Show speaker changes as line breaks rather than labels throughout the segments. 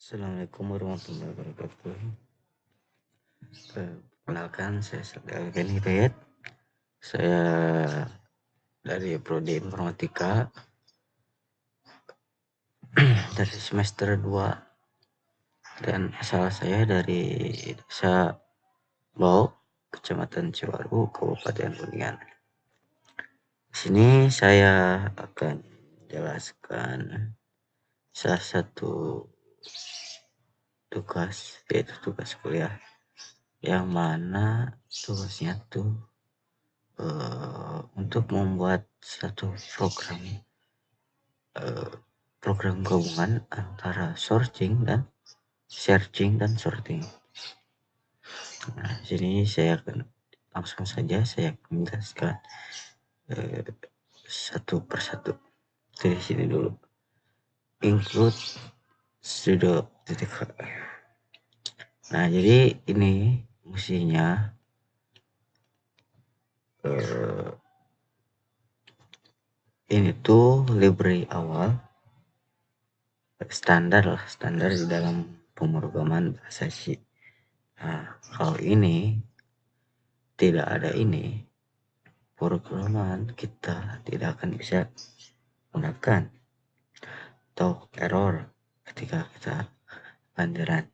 Assalamualaikum warahmatullahi wabarakatuh. Perkenalkan, saya Saudara Gani Hidayat. Saya dari Prodi Informatika dari semester 2 dan asal saya dari Desa Bau, Kecamatan Ciwaru, Kabupaten Kuningan. Di sini saya akan menjelaskan salah satu tugas, yaitu tugas kuliah, yang mana tugasnya tuh untuk membuat satu program gabungan antara searching dan sorting. Nah, sini saya akan langsung saja saya menjelaskan satu persatu. Dari sini dulu. Include pseudo titik. Nah, jadi ini fungsinya ini tuh library awal standar di dalam pemrograman bahasa C. Nah, kalau ini tidak ada ini, pemrograman kita tidak akan bisa gunakan atau error ketika kita landaran.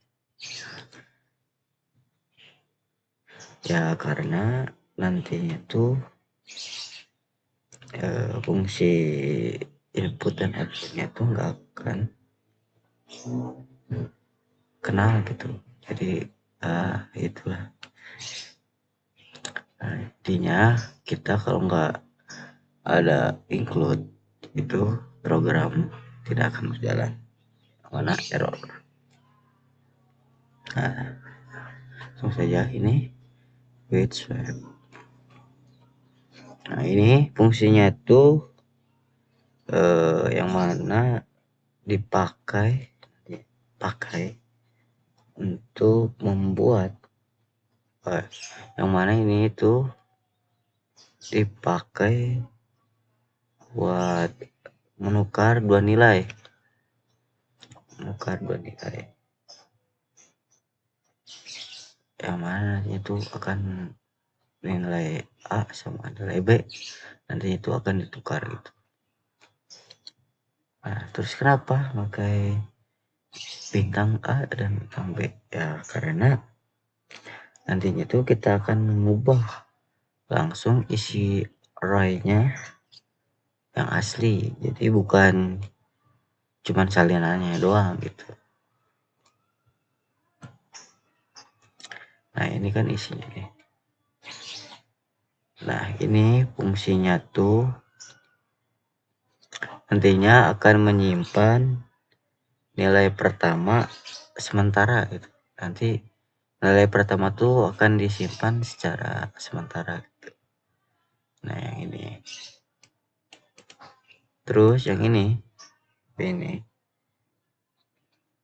Ya karena nantinya tuh fungsi input dan outputnya tuh nggak akan kenal gitu. Jadi itulah. Nah, intinya kita kalau nggak ada include itu program tidak akan berjalan, mana error. Nah, langsung saja ini with swap. Nah, ini fungsinya itu yang mana dipakai untuk membuat yang mana ini itu dipakai buat menukar dua nilai. Yang mana itu akan nilai A sama nilai B, nanti itu akan ditukar gitu. Nah, terus kenapa pakai bintang A dan bintang B? Ya karena nantinya itu kita akan mengubah langsung isi array-nya yang asli, jadi bukan cuman salinannya doang gitu. Nah, ini kan isinya nih. Nah, ini fungsinya tuh nantinya akan menyimpan nilai pertama sementara gitu. Nanti nilai pertama tuh akan disimpan secara sementara gitu. Nah, yang ini. Terus yang ini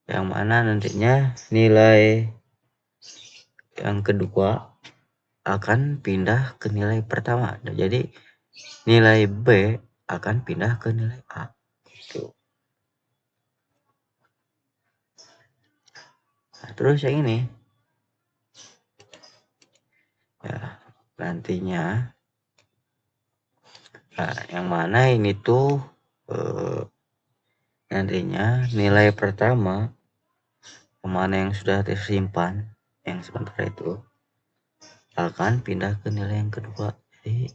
yang mana nantinya nilai yang kedua akan pindah ke nilai pertama. Nah, jadi nilai B akan pindah ke nilai A gitu. Nah, terus yang ini ya nantinya yang mana ini tuh nantinya nilai pertama yang mana yang sudah tersimpan yang sementara itu akan pindah ke nilai yang kedua. Jadi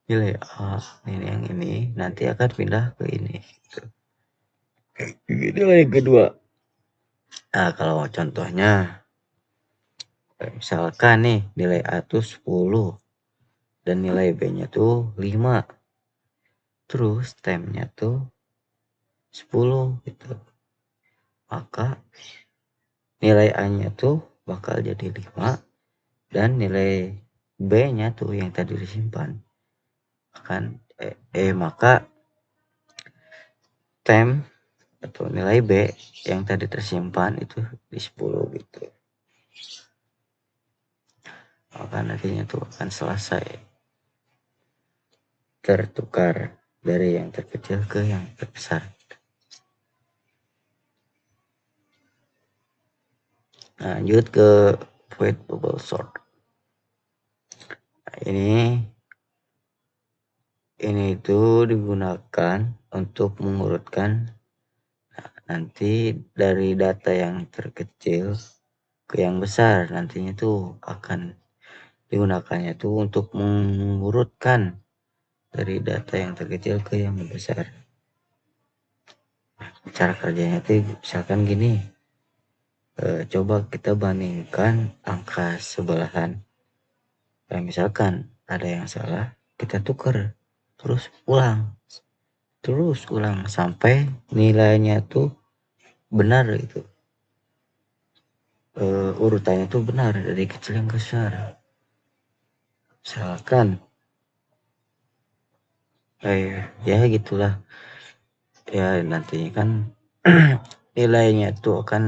nilai A nilai yang ini nanti akan pindah ke ini gitu. Nilai yang kedua. Nah, kalau contohnya misalkan nih nilai A tuh 10 dan nilai B nya tuh 5, terus temnya tuh 10 gitu, maka nilai A nya tuh bakal jadi 5 dan nilai B nya tuh yang tadi disimpan akan maka tem atau nilai B yang tadi tersimpan itu di 10 gitu. Maka nantinya tuh akan selesai tertukar dari yang terkecil ke yang terbesar. Lanjut ke void bubble sort. Nah, ini itu digunakan untuk mengurutkan nanti dari data yang terkecil ke yang besar. Nantinya tuh akan digunakannya tuh untuk mengurutkan dari data yang terkecil ke yang besar. Cara kerjanya tuh misalkan gini, coba kita bandingkan angka sebelahan. Misalkan ada yang salah, kita tuker terus ulang sampai nilainya tuh benar gitu. Urutannya tuh benar dari kecil yang besar. Misalkan ya gitulah ya, nantinya kan nilainya tuh akan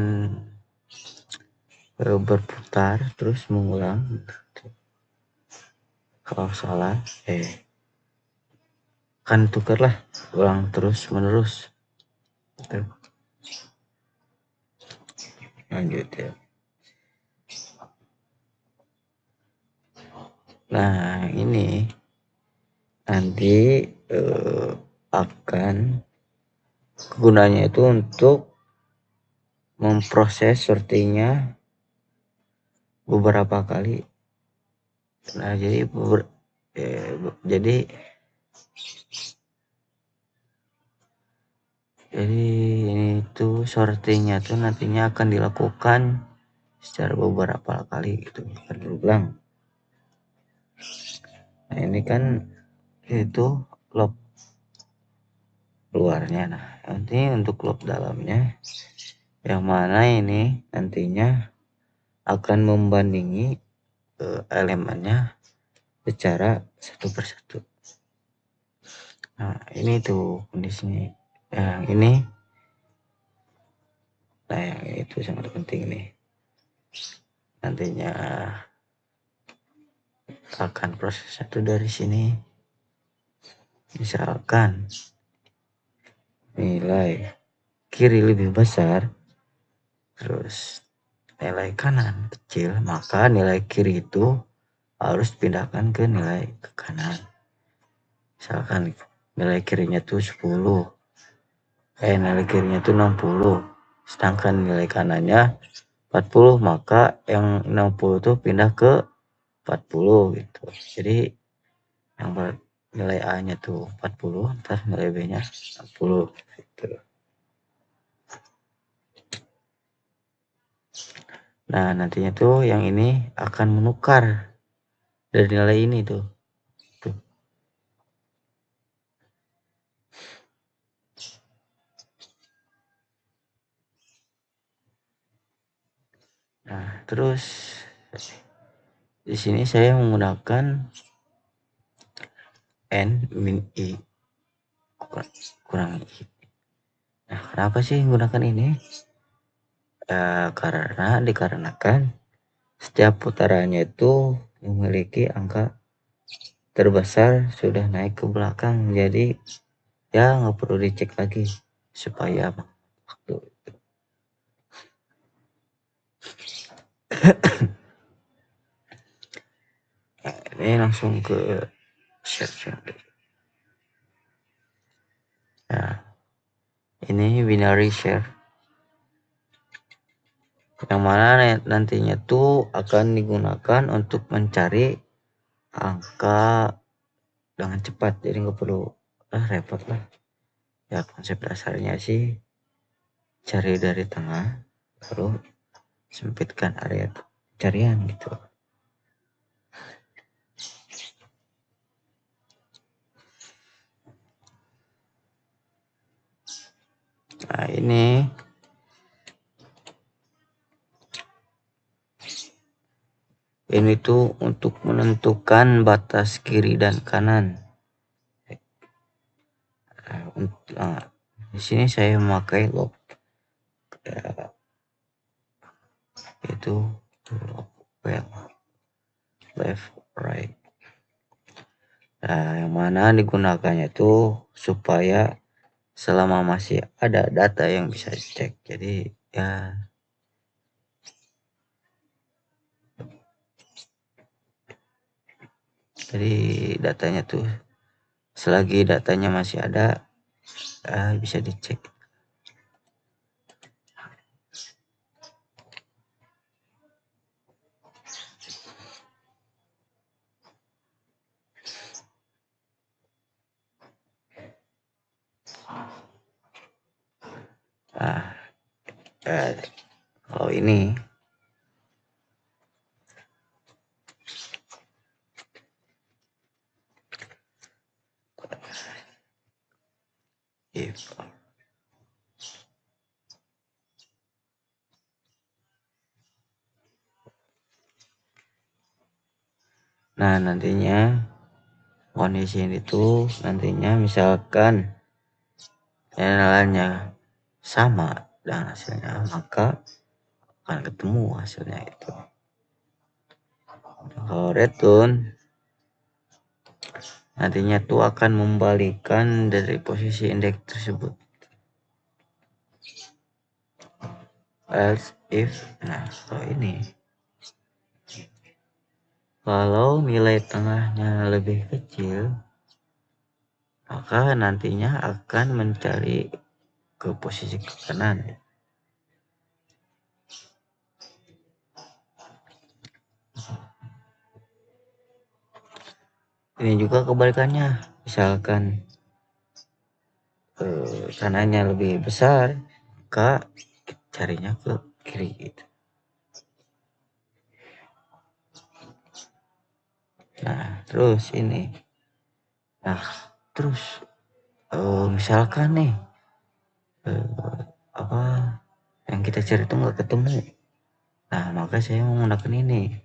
berputar terus mengulang. Kalau salah kan tukerlah ulang terus menerus gitu. Lanjut ya. Nah ini nanti akan gunanya itu untuk memproses sortingnya beberapa kali. Nah jadi ini tuh sortingnya tuh nantinya akan dilakukan secara beberapa kali gitu, akan berulang. Nah ini kan itu loop luarnya. Nah nanti untuk loop dalamnya yang mana ini nantinya akan membandingi elemennya secara satu persatu. Nah ini tuh kondisinya. Yang ini, nah yang itu sangat penting nih. Nantinya akan proses satu dari sini. Misalkan nilai kiri lebih besar, terus nilai kanan kecil, maka nilai kiri itu harus pindahkan ke nilai ke kanan. Misalkan nilai kirinya tuh 10, nilai kirinya tuh 60, sedangkan nilai kanannya 40, maka yang 60 tuh pindah ke 40 gitu. Jadi yang nilai A nya tuh 40, ntar nilai B nya 60 gitu. Nah nantinya tuh yang ini akan menukar dari nilai ini tuh. Nah terus di sini saya menggunakan n min i kurang i. Nah kenapa sih menggunakan ini? Karena dikarenakan setiap putarannya itu memiliki angka terbesar sudah naik ke belakang, jadi ya nggak perlu dicek lagi supaya waktu. Nah, ini langsung ke share. Nah ini binary share yang mana nantinya tuh akan digunakan untuk mencari angka dengan cepat, jadi nggak perlu repot lah ya. Konsep dasarnya sih cari dari tengah lalu sempitkan area pencarian gitu. Nah ini tuh untuk menentukan batas kiri dan kanan. Di sini saya memakai loop itu left right. Nah yang mana digunakannya tuh supaya selama masih ada data yang bisa dicek, jadi ya Jadi datanya tuh selagi datanya masih ada bisa dicek. Nah, kalau ini if nah nantinya kondisi itu nantinya misalkan nilainya sama dan hasilnya, maka akan ketemu hasilnya itu. Kalau return nantinya tuh akan membalikan dari posisi indeks tersebut. Else if, nah kalau ini kalau nilai tengahnya lebih kecil, maka nantinya akan mencari ke posisi ke kanan. Ini juga kebalikannya, misalkan kanannya lebih besar, maka carinya ke kiri gitu. Nah terus ini, nah terus misalkan nih apa yang kita cari itu nggak ketemu, nah maka saya menggunakan ini.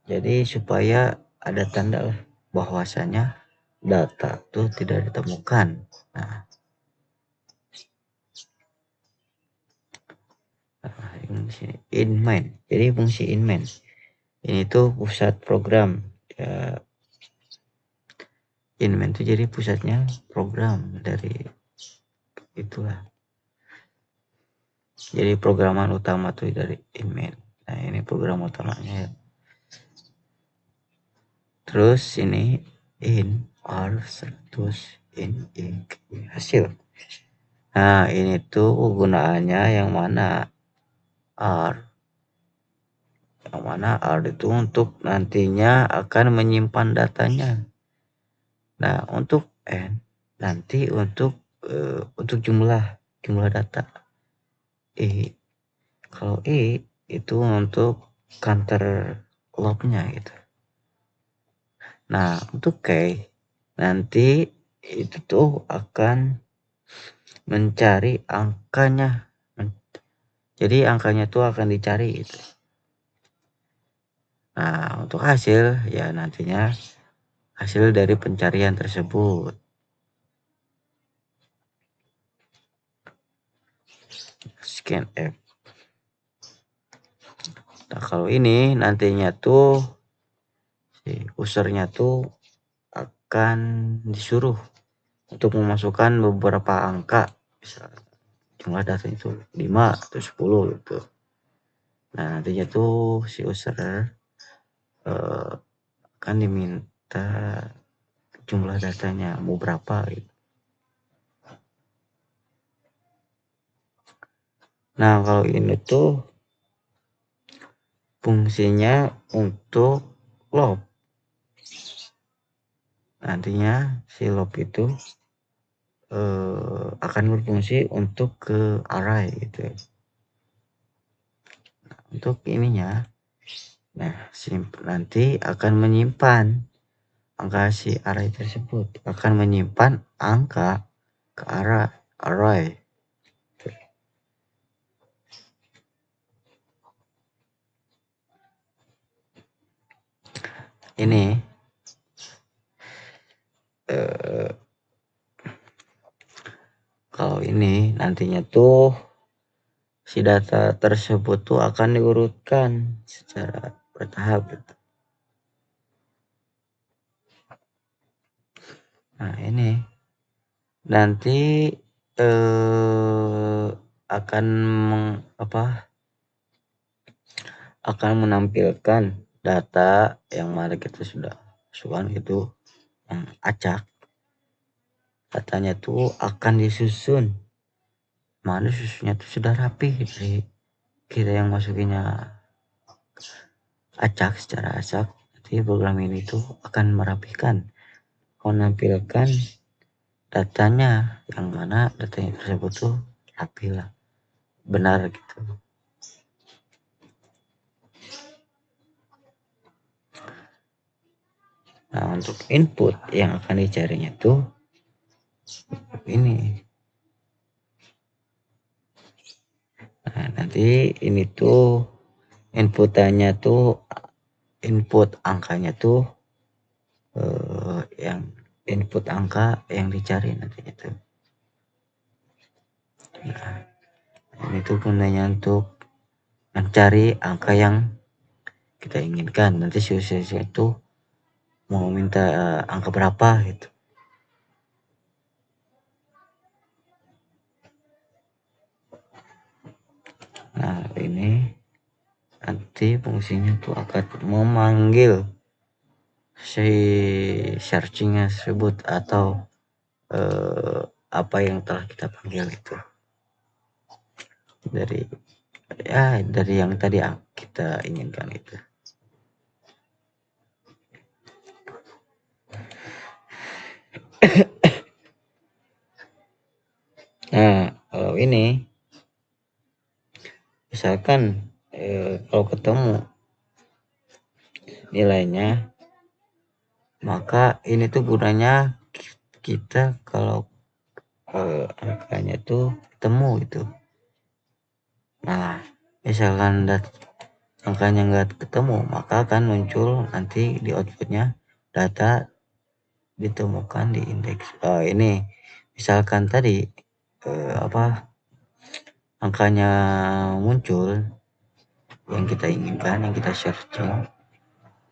Jadi supaya ada tanda lah bahwasanya data itu tidak ditemukan. Nah, ini sini in main. Jadi fungsi in main ini tuh pusat program. Ya, in main itu jadi pusatnya program dari itulah. Jadi programan utama tuh dari in main. Nah ini program utamanya. Terus ini in or terus in hasil. Nah ini tuh kegunaannya yang mana? R. Yang mana R itu untuk nantinya akan menyimpan datanya. Nah untuk N nanti untuk jumlah data. Kalau itu untuk counter lognya gitu. Nah untuk K nanti itu tuh akan mencari angkanya. Jadi angkanya tuh akan dicari gitu. Nah untuk hasil ya nantinya hasil dari pencarian tersebut. Scan F. Nah kalau ini nantinya tuh si usernya tuh akan disuruh untuk memasukkan beberapa angka, misalnya jumlah data itu 5 atau 10 gitu. Nah nantinya tuh si user akan diminta jumlah datanya mau berapa gitu. Nah kalau ini tuh fungsinya untuk loop. Nantinya si loop itu akan berfungsi untuk ke array gitu. Nah, untuk ininya, nah nanti akan menyimpan angka si array tersebut, akan menyimpan angka ke arah array. Ini kalau ini nantinya tuh si data tersebut tuh akan diurutkan secara bertahap gitu. Nah ini nanti akan akan menampilkan data yang mana kita sudah masukkan itu acak, datanya tuh akan disusun, mana susunnya tuh sudah rapi dari kita yang masukinnya acak secara acak. Nanti program ini tuh akan merapikan, menampilkan datanya yang mana datanya tersebut tuh rapi lah, benar gitu. Nah, untuk input yang akan dicarinya tuh ini. Nah, nanti ini tuh inputannya tuh, input angkanya tuh yang input angka yang dicari nantinya tuh. Nah, ini tuh gunanya untuk mencari angka yang kita inginkan. Nanti si user itu mau minta angka berapa gitu. Nah, ini nanti fungsinya tuh akan memanggil si searchingnya tersebut atau apa yang telah kita panggil itu dari yang tadi kita inginkan itu. Nah, kalau ini misalkan kalau ketemu nilainya, maka ini tuh gunanya kita kalau angkanya tuh ketemu gitu. Nah, misalkan angkanya nggak ketemu, maka akan muncul nanti di outputnya data ditemukan di indeks. Ini misalkan tadi angkanya muncul yang kita inginkan, yang kita searching,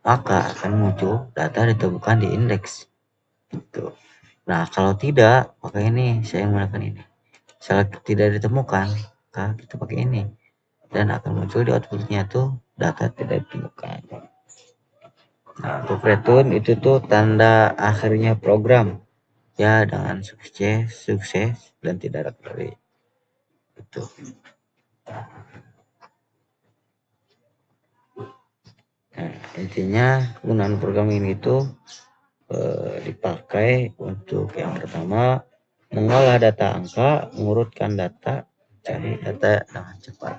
maka akan muncul data ditemukan di indeks gitu. Nah, kalau tidak, maka ini saya menggunakan ini. Misalnya tidak ditemukan, maka kita pakai ini dan akan muncul di outputnya tuh data tidak ditemukan. Nah, untuk return itu tuh tanda akhirnya program ya dengan sukses dan tidak recovery itu. Nah, intinya penggunaan program ini tuh dipakai untuk yang pertama mengolah data angka, mengurutkan data, cari data dengan cepat.